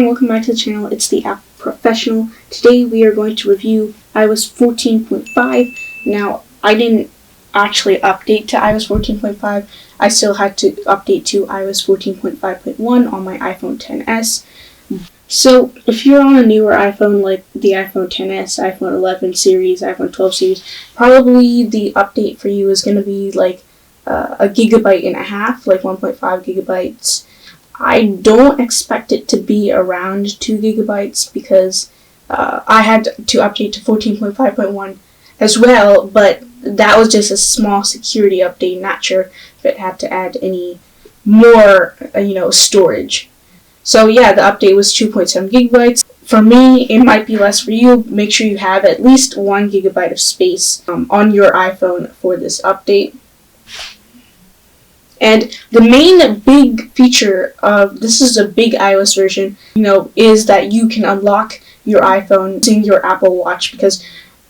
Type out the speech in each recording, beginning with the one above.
welcome back to the channel. It's the App Professional. Today we are going to review iOS 14.5. Now, I didn't actually update to iOS 14.5. I still had to update to iOS 14.5.1 on my iPhone XS. So, if you're on a newer iPhone like the iPhone XS, iPhone 11 series, iPhone 12 series, probably the update for you is going to be like a gigabyte and a half, like 1.5 gigabytes. I don't expect it to be around 2 gigabytes because I had to update to 14.5.1 as well, but that was just a small security update. Not sure if it had to add any more, storage. So yeah, the update was 2.7 gigabytes. For me, it might be less for you. Make sure you have at least 1 gigabyte of space on your iPhone for this update. And the main big feature of this is a big iOS version, is that you can unlock your iPhone using your Apple Watch, because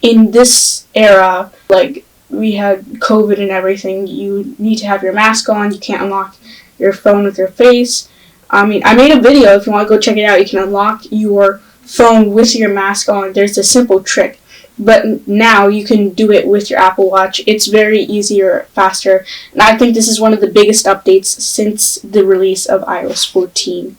in this era, like we had COVID and everything, you need to have your mask on. You can't unlock your phone with your face. I made a video. If you want to go check it out, you can unlock your phone with your mask on. There's a simple trick. But now you can do it with your Apple Watch. It's very easier, faster, and I think this is one of the biggest updates since the release of iOS 14.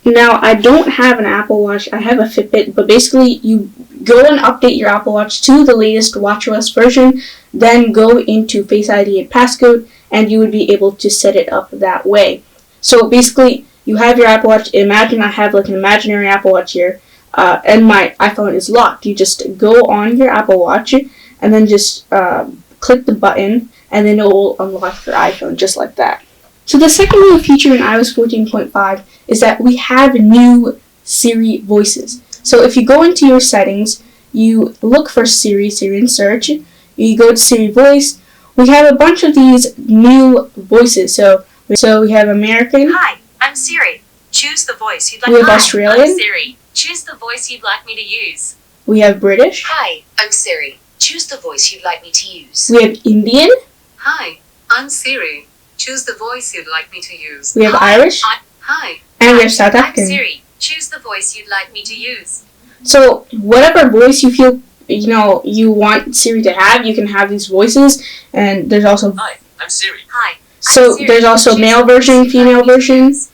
Now, I don't have an Apple Watch, I have a Fitbit, but basically you go and update your Apple Watch to the latest watchOS version, then go into Face ID and passcode, and you would be able to set it up that way. So basically, you have your Apple Watch. Imagine I have like an imaginary Apple Watch here. And my iPhone is locked. You just go on your Apple Watch and then just click the button, and then it will unlock your iPhone just like that. So the second new feature in iOS 14.5 is that we have new Siri voices. So if you go into your settings, you look for Siri and search, you go to Siri voice, we have a bunch of these new voices. So we have American. Hi, I'm Siri. Choose the voice you'd like. We have Australian. I'm Siri. Choose the voice you'd like me to use. We have British. Hi, I'm Siri. Choose the voice you'd like me to use. We have Indian. Hi, I'm Siri. Choose the voice you'd like me to use. We have Irish. Hi. And we have South African. I'm Siri. Choose the voice you'd like me to use. So whatever voice you feel, you want Siri to have, you can have these voices. And there's also. Hi, I'm Siri. Hi. So Siri. there's also Choose male the voice version, you'd female like me to version. use.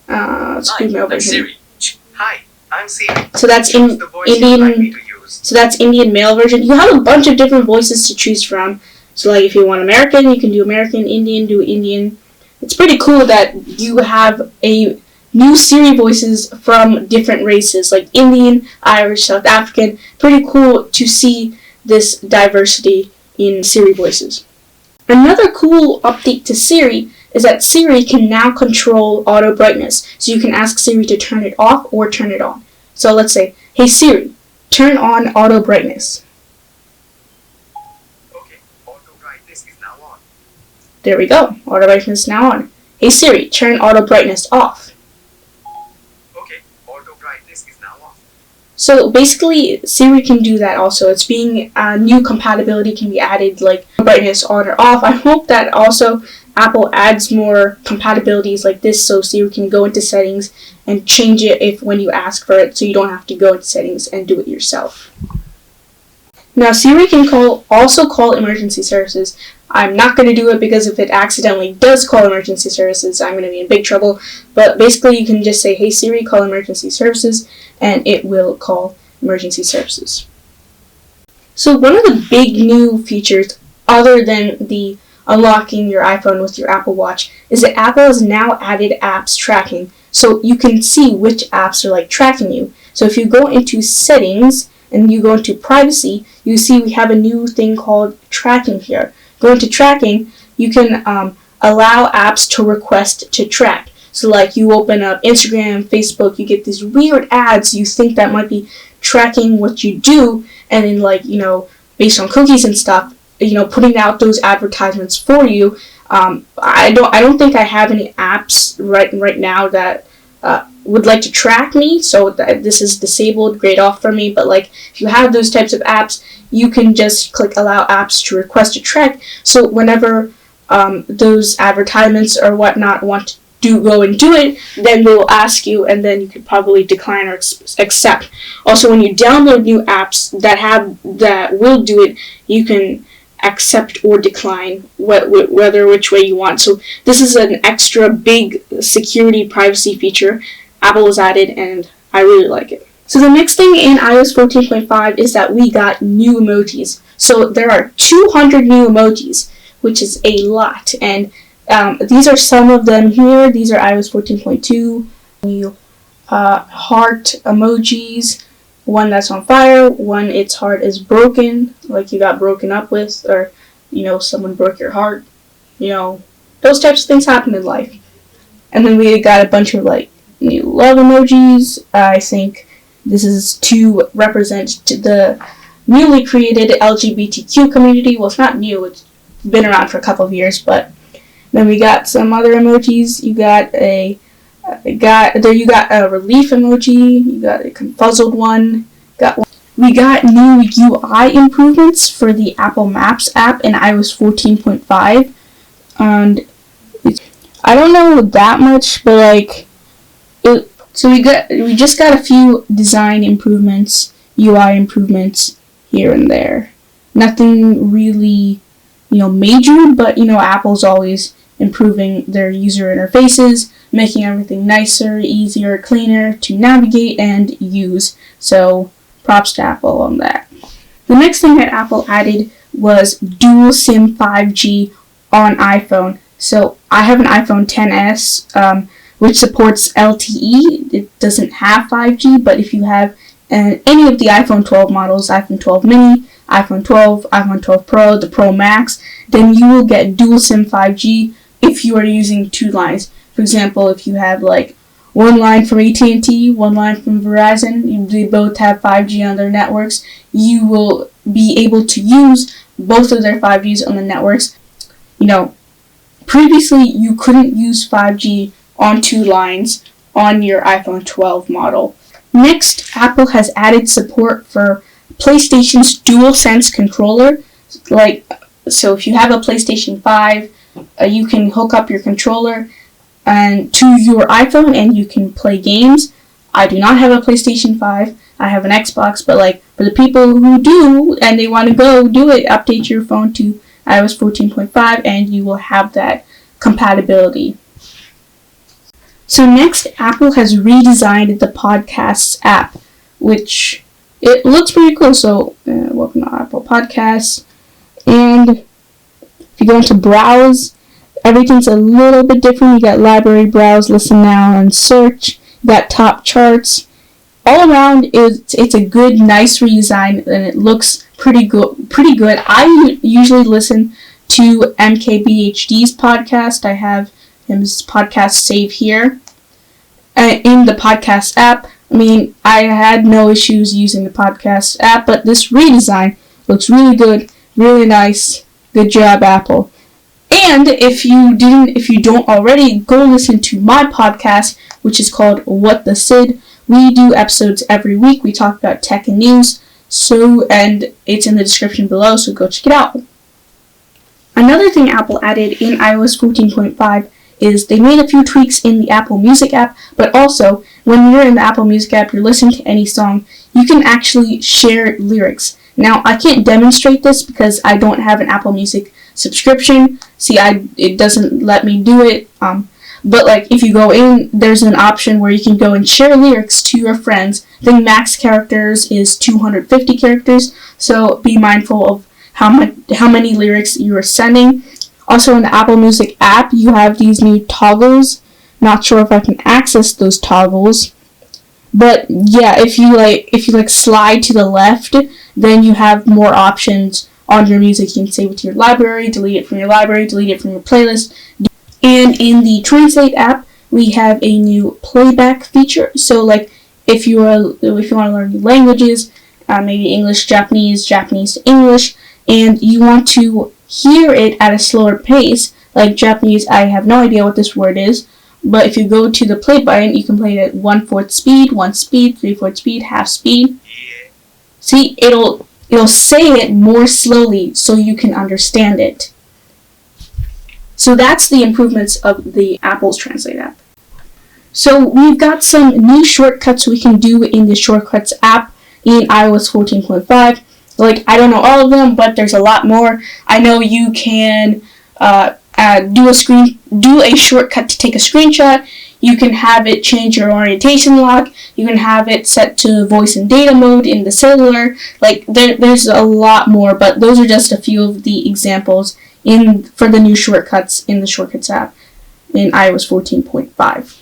Let's do male I'm version. Siri. Hi, I'm Siri. So that's Choose the voice you'd like me Indian. to use. So that's Indian male version. You have a bunch of different voices to choose from. So like if you want American, you can do American. Indian, do Indian. It's pretty cool that you have a new Siri voices from different races, like Indian, Irish, South African. Pretty cool to see this diversity in Siri voices. Another cool update to Siri is that Siri can now control auto brightness. So you can ask Siri to turn it off or turn it on. So let's say, hey Siri, turn on auto brightness. Okay, auto brightness is now on. There we go, auto brightness is now on. Hey Siri, turn auto brightness off. Okay, auto brightness is now off. So basically, Siri can do that also. It's being, new compatibility can be added, like brightness on or off. I hope that also Apple adds more compatibilities like this, so Siri can go into settings and change it when you ask for it, so you don't have to go into settings and do it yourself. Now, Siri can also call emergency services. I'm not going to do it because if it accidentally does call emergency services, I'm going to be in big trouble. But basically, you can just say, hey Siri, call emergency services, and it will call emergency services. So one of the big new features, other than the unlocking your iPhone with your Apple Watch, is that Apple has now added apps tracking. So you can see which apps are like tracking you. So if you go into settings and you go into privacy, you see we have a new thing called tracking here. Go into tracking, you can allow apps to request to track. So like you open up Instagram, Facebook, you get these weird ads you think that might be tracking what you do, and then based on cookies and stuff, putting out those advertisements for you. I don't think I have any apps right now that would like to track me, so this is disabled, grayed off for me. But like if you have those types of apps, you can just click allow apps to request to track. So whenever those advertisements or whatnot want go and do it, then they will ask you, and then you could probably decline or accept. Also, when you download new apps that will do it, you can accept or decline which way you want. So this is an extra big security privacy feature Apple has added, and I really like it. So the next thing in iOS 14.5 is that we got new emojis. So there are 200 new emojis, which is a lot, and these are some of them here. These are iOS 14.2 new heart emojis. One that's on fire, one its heart is broken, like you got broken up with, or someone broke your heart. Those types of things happen in life. And then we got a bunch of new love emojis. I think this is to represent the newly created LGBTQ community. Well, it's not new, it's been around for a couple of years, but then we got some other emojis. You got a relief emoji. You got a confuzzled one. We got new UI improvements for the Apple Maps app in iOS 14.5, and I don't know that much, but so we just got a few design improvements, UI improvements here and there. Nothing really, major, but Apple's always improving their user interfaces, making everything nicer, easier, cleaner to navigate and use. So props to Apple on that. The next thing that Apple added was dual SIM 5G on iPhone. So I have an iPhone XS, which supports LTE. It doesn't have 5G, but if you have any of the iPhone 12 models, iPhone 12 mini, iPhone 12, iPhone 12 Pro, the Pro Max, then you will get dual SIM 5G if you are using two lines. For example, if you have one line from AT&T, one line from Verizon, they both have 5G on their networks, you will be able to use both of their 5Gs on the networks. Previously you couldn't use 5G on two lines on your iPhone 12 model. Next, Apple has added support for PlayStation's DualSense controller. So if you have a PlayStation 5, you can hook up your controller to your iPhone and you can play games. I do not have a PlayStation 5. I have an Xbox, but for the people who do and they want to go do it, update your phone to iOS 14.5 and you will have that compatibility. So next, Apple has redesigned the Podcasts app, which it looks pretty cool. So welcome to Apple Podcasts, and if you go into Browse, everything's a little bit different. You got Library, Browse, Listen Now, and Search. You got Top Charts. All around, it's a good, nice redesign, and it looks pretty good. I usually listen to MKBHD's podcast. I have his podcast saved here in the podcast app. I had no issues using the podcast app, but this redesign looks really good, really nice. Good job, Apple. And if you don't already, go listen to my podcast, which is called What the Sid. We do episodes every week. We talk about tech and news. And it's in the description below, so go check it out. Another thing Apple added in iOS 14.5 is they made a few tweaks in the Apple Music app, but also when you're in the Apple Music app, you're listening to any song, you can actually share lyrics. Now, I can't demonstrate this because I don't have an Apple Music subscription. It doesn't let me do it. But if you go in, there's an option where you can go and share lyrics to your friends. I think max characters is 250 characters, so be mindful of how many lyrics you are sending. Also, in the Apple Music app, you have these new toggles. Not sure if I can access those toggles, but yeah, if you slide to the left, then you have more options on your music. You can save it to your library, delete it from your library, delete it from your playlist. And in the Translate app, we have a new playback feature. So if you want to learn new languages, maybe English, Japanese, Japanese to English, and you want to hear it at a slower pace, like Japanese, I have no idea what this word is, but if you go to the play button, you can play it at 1/4 speed, 1 speed, 3/4 speed, half speed. See, it'll say it more slowly so you can understand it. So that's the improvements of the Apple's Translate app. So we've got some new shortcuts we can do in the Shortcuts app in iOS 14.5. Like, I don't know all of them, but there's a lot more. I know you can do a shortcut to take a screenshot. You can have it change your orientation lock. You can have it set to voice and data mode in the cellular. Like, there's a lot more, but those are just a few of the examples for the new shortcuts in the Shortcuts app in iOS 14.5.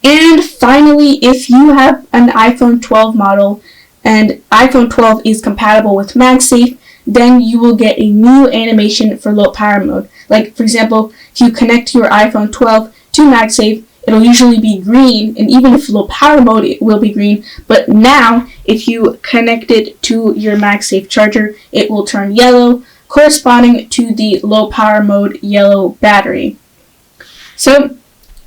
And finally, if you have an iPhone 12 model and iPhone 12 is compatible with MagSafe, then you will get a new animation for low power mode. Like, for example, if you connect your iPhone 12 to MagSafe, it'll usually be green, and even if low power mode, it will be green. But now, if you connect it to your MagSafe charger, it will turn yellow, corresponding to the low power mode yellow battery. So,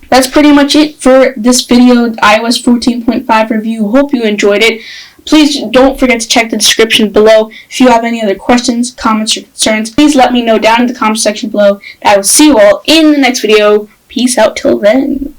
that's pretty much it for this video, iOS 14.5 review. Hope you enjoyed it. Please don't forget to check the description below. If you have any other questions, comments, or concerns, please let me know down in the comment section below. I will see you all in the next video. Peace out till then.